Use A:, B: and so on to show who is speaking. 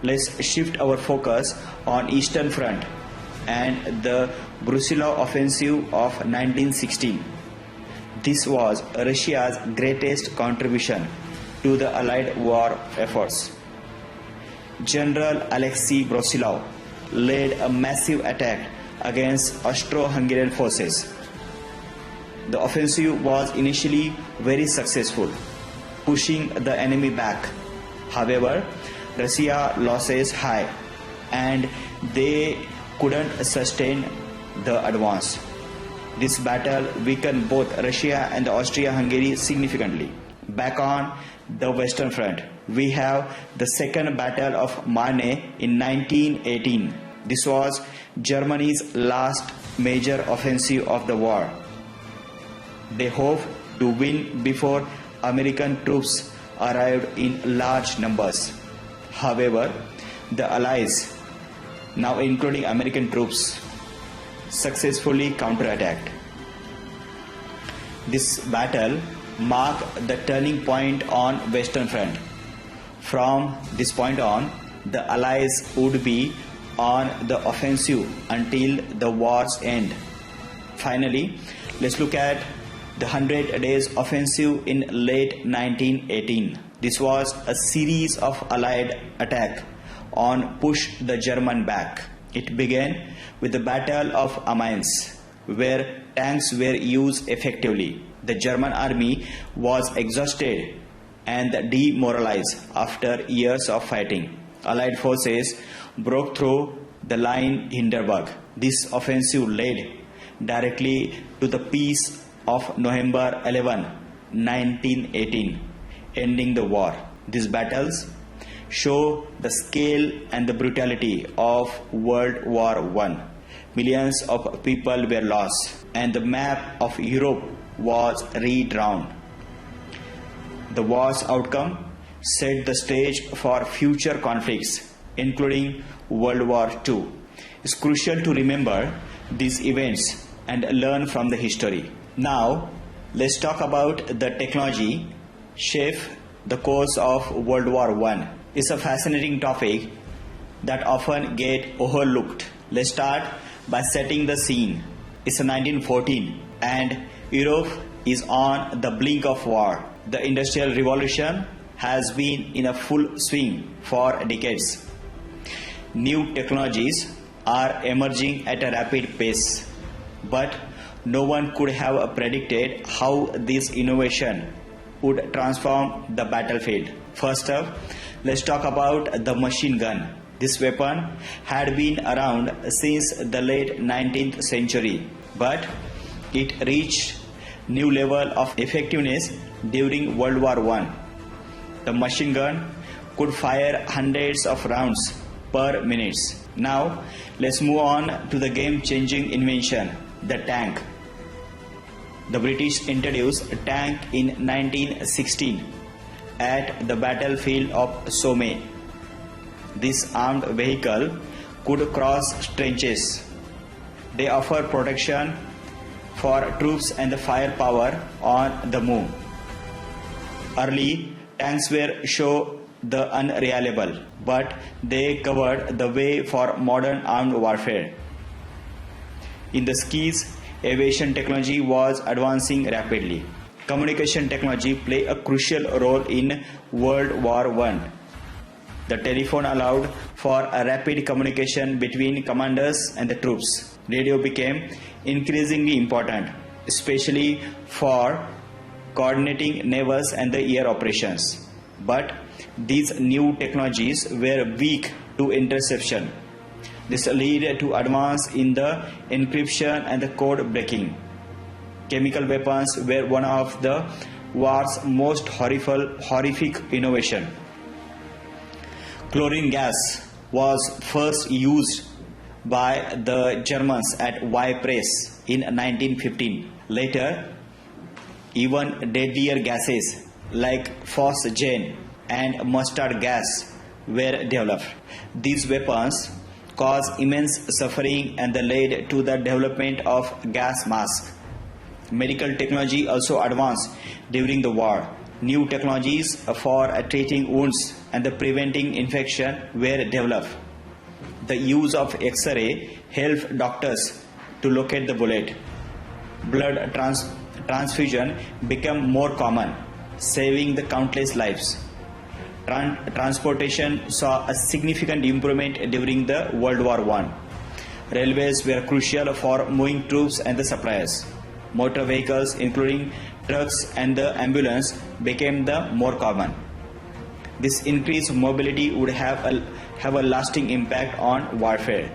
A: let's shift our focus on Eastern Front and the Brusilov offensive of 1916. This was Russia's greatest contribution to the Allied war efforts. General Alexei Brusilov led a massive attack against Austro-Hungarian forces. The offensive was initially very successful, pushing the enemy back. However, Russia losses high and they couldn't sustain the advance. This battle weakened both Russia and Austria-Hungary significantly. Back on the Western Front, we have the Second Battle of Marne in 1918. This was Germany's last major offensive of the war. They hoped to win before American troops arrived in large numbers. However, the Allies, now including American troops, successfully counterattacked. This battle marked the turning point on Western Front. From this point on, the Allies would be on the offensive until the war's end. Finally, let's look at the 100 Days Offensive in late 1918. This was a series of Allied attacks on push the German back. It began with the Battle of Amiens, where tanks were used effectively. The German army was exhausted and demoralized after years of fighting. Allied forces broke through the line Hindenburg. This offensive led directly to the Peace of November 11, 1918, ending the war. These battles show the scale and the brutality of World War I. Millions of people were lost and the map of Europe was redrawn. The war's outcome set the stage for future conflicts, including World War II. It's crucial to remember these events and learn from the history. Now, let's talk about the technology shaped the course of World War I. It's a fascinating topic that often gets overlooked. Let's start by setting the scene. It's 1914 and Europe is on the brink of war. The Industrial Revolution has been in a full swing for decades. New technologies are emerging at a rapid pace, but no one could have predicted how this innovation would transform the battlefield. First up, let's talk about the machine gun. This weapon had been around since the late 19th century, but it reached new level of effectiveness during World War I. The machine gun could fire hundreds of rounds per minute. Now, let's move on to the game-changing invention, the tank. The British introduced a tank in 1916 at the battlefield of Somme. This armed vehicle could cross trenches. They offer protection for troops and the firepower on the move. Early tanks were shown the unreliable, but they covered the way for modern armed warfare. In the skies, aviation technology was advancing rapidly. Communication technology played a crucial role in World War I. The telephone allowed for a rapid communication between commanders and the troops. Radio became increasingly important, especially for coordinating naval and the air operations. But these new technologies were weak to interception. This led to advance in the encryption and the code breaking. Chemical weapons were one of the war's most horrific innovation. Chlorine gas was first used by the Germans at Ypres in 1915. Later, even deadlier gases like phosgene and mustard gas were developed. These weapons caused immense suffering and led to the development of gas masks. Medical technology also advanced during the war. New technologies for treating wounds and the preventing infection were developed. The use of X-ray helped doctors to locate the bullet. Blood transfusion became more common, saving the countless lives. Transportation saw a significant improvement during the World War I. Railways were crucial for moving troops and the supplies. Motor vehicles, including trucks and the ambulance, became the more common. This increased mobility would have a lasting impact on warfare.